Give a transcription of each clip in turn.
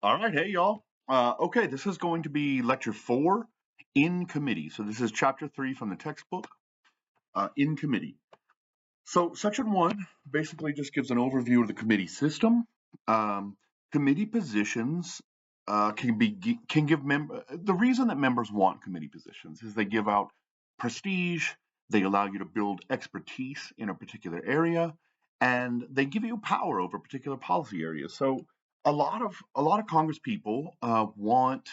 All right, hey y'all. Okay, this is going to be lecture 4 in committee. So this is chapter 3 from the textbook, in committee. So section 1 basically just gives an overview of the committee system. Um, Committee positions can give the reason that members want committee positions is they give out prestige, they allow you to build expertise in a particular area, and they give you power over particular policy areas. So a lot of Congress people want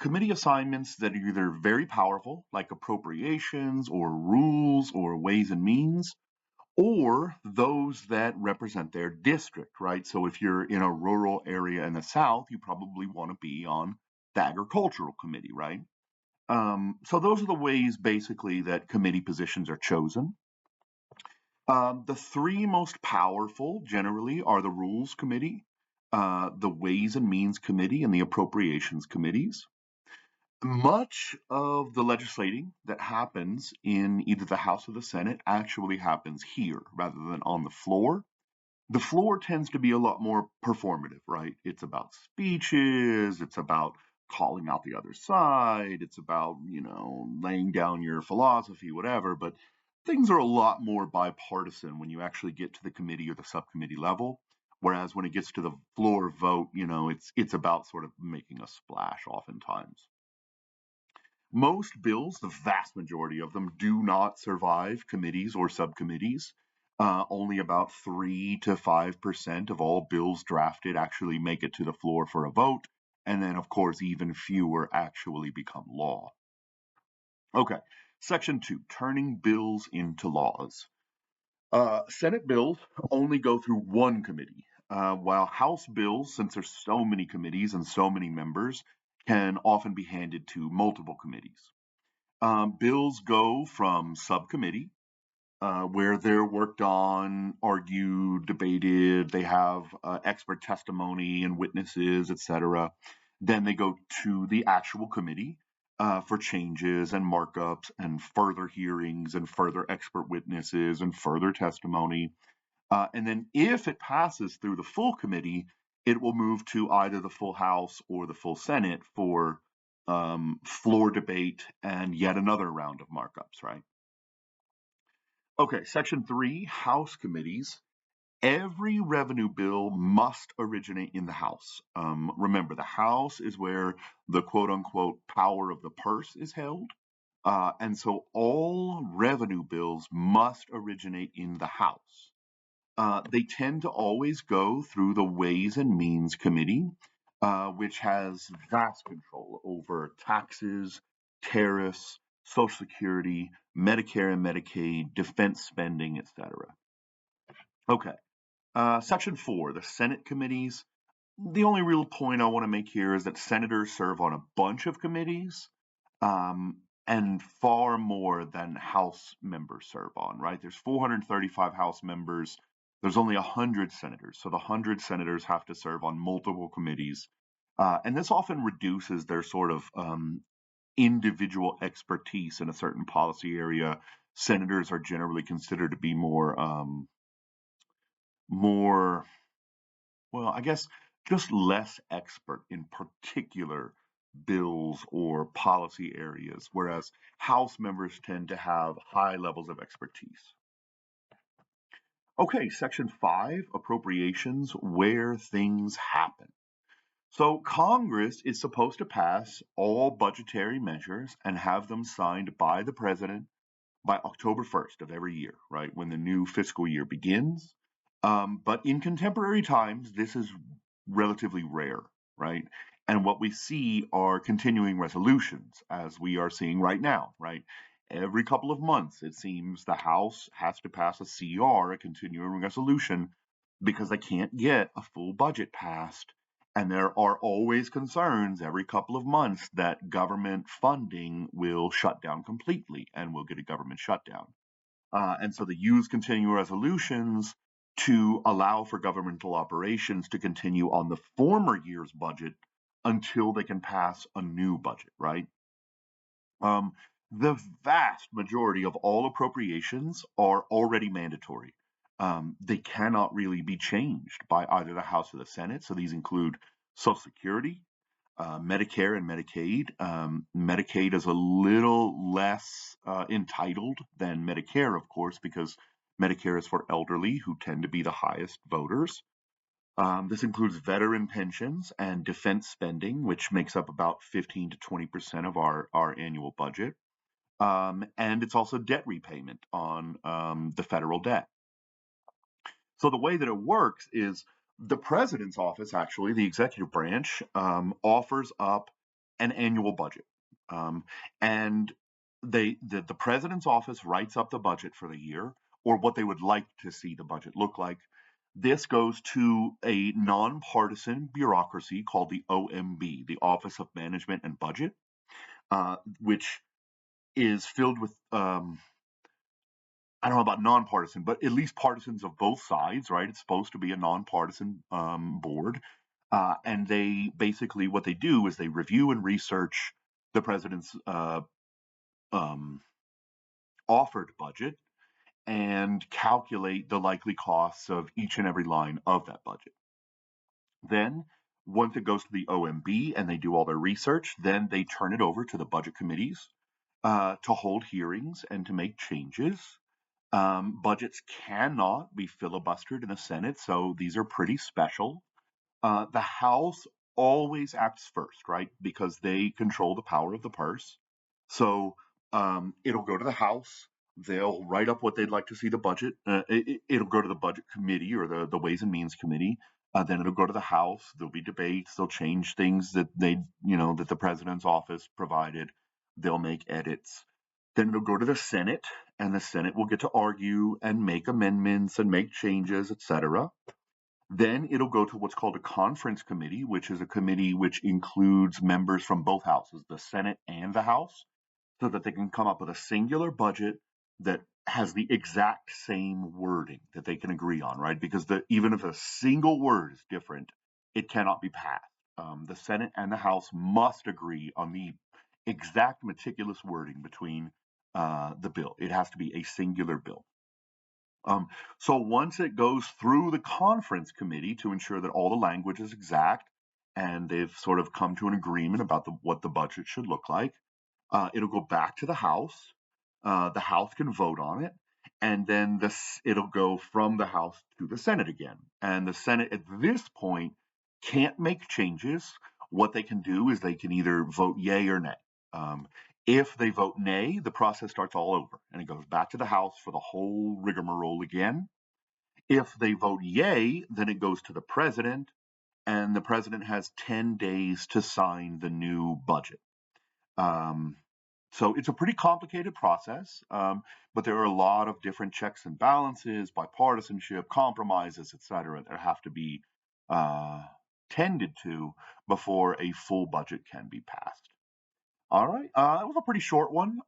committee assignments that are either very powerful, like appropriations or rules or ways and means, or those that represent their district, right? So if you're in a rural area in the South, you probably want to be on the agricultural committee, right? So those are the ways basically that committee positions are chosen. The three most powerful generally are the Rules Committee, the Ways and Means Committee, and the Appropriations Committees. Much of the legislating that happens in either the House or the Senate actually happens here rather than on the floor. The floor tends to be a lot more performative, right? It's about speeches, it's about calling out the other side, it's about, laying down your philosophy, whatever. But things are a lot more bipartisan when you actually get to the committee or the subcommittee level. Whereas when it gets to the floor vote, it's about sort of making a splash oftentimes. Most bills, the vast majority of them, do not survive committees or subcommittees. Only about 3 to 5% of all bills drafted actually make it to the floor for a vote. And then, of course, even fewer actually become law. Okay, section 2, turning bills into laws. Senate bills only go through one committee, while House bills, since there's so many committees and so many members, can often be handed to multiple committees. Bills go from subcommittee, where they're worked on, argued, debated, they have expert testimony and witnesses, etc. Then they go to the actual committee for changes and markups and further hearings and further expert witnesses and further testimony. And then if it passes through the full committee, it will move to either the full House or the full Senate for floor debate and yet another round of markups, right? Okay, section 3, House committees. Every revenue bill must originate in the House. Remember, the House is where the quote unquote power of the purse is held. And so all revenue bills must originate in the House. They tend to always go through the Ways and Means Committee, which has vast control over taxes, tariffs, Social Security, Medicare and Medicaid, defense spending, etc. Okay. Section 4, the Senate committees. The only real point I want to make here is that senators serve on a bunch of committees, and far more than House members serve on, right? There's 435 House members. There's only 100 senators. So the 100 senators have to serve on multiple committees. And this often reduces their sort of individual expertise in a certain policy area. Senators are generally considered to be more, well, I guess just less expert in particular bills or policy areas, whereas House members tend to have high levels of expertise. Okay, section 5, appropriations, where things happen. So Congress is supposed to pass all budgetary measures and have them signed by the president by October 1st of every year, right, when the new fiscal year begins. But in contemporary times, this is relatively rare, right? And what we see are continuing resolutions, as we are seeing right now, right? Every couple of months, it seems the House has to pass a CR, a continuing resolution, because they can't get a full budget passed. And there are always concerns every couple of months that government funding will shut down completely and we'll get a government shutdown. And so they use continuing resolutions to allow for governmental operations to continue on the former year's budget until they can pass a new budget, right? Um, the vast majority of all appropriations are already mandatory. They cannot really be changed by either the House or the Senate. So these include Social Security, Medicare and Medicaid. Medicaid is a little less entitled than Medicare, of course, because Medicare is for elderly who tend to be the highest voters. This includes veteran pensions and defense spending, which makes up about 15 to 20% of our annual budget. And it's also debt repayment on the federal debt. So the way that it works is the president's office, actually, the executive branch, offers up an annual budget. And the president's office writes up the budget for the year, or what they would like to see the budget look like. This goes to a nonpartisan bureaucracy called the OMB, the Office of Management and Budget, which is filled with I don't know about nonpartisan, but at least partisans of both sides, right? It's supposed to be a nonpartisan board. And they basically, what they do is they review and research the president's offered budget and calculate the likely costs of each and every line of that budget. Then, once it goes to the OMB and they do all their research, then they turn it over to the budget committees to hold hearings and to make changes. Budgets cannot be filibustered in the Senate, so these are pretty special. The House always acts first, right? Because they control the power of the purse. So it'll go to the House. They'll write up what they'd like to see the budget. It'll go to the Budget Committee or the Ways and Means Committee. Then it'll go to the House. There'll be debates. They'll change things that that the president's office provided. They'll make edits. Then it'll go to the Senate, and the Senate will get to argue and make amendments and make changes, etc. Then it'll go to what's called a conference committee, which is a committee which includes members from both houses, the Senate and the House, so that they can come up with a singular budget that has the exact same wording that they can agree on, right? Because even if a single word is different, it cannot be passed. The Senate and the House must agree on the exact meticulous wording between the bill. It has to be a singular bill. So once it goes through the conference committee to ensure that all the language is exact and they've sort of come to an agreement about what the budget should look like, it'll go back to the House. The House can vote on it, and then it'll go from the House to the Senate again. And the Senate at this point can't make changes. What they can do is they can either vote yay or nay. If they vote nay, the process starts all over and it goes back to the House for the whole rigmarole again. If they vote yay, then it goes to the president, and the president has 10 days to sign the new budget. So it's a pretty complicated process, but there are a lot of different checks and balances, bipartisanship, compromises, etc., that have to be tended to before a full budget can be passed. All right, that was a pretty short one.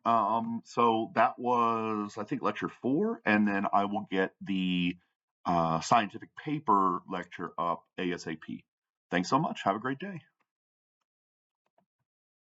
So that was, I think, lecture 4, and then I will get the scientific paper lecture up ASAP. Thanks so much. Have a great day.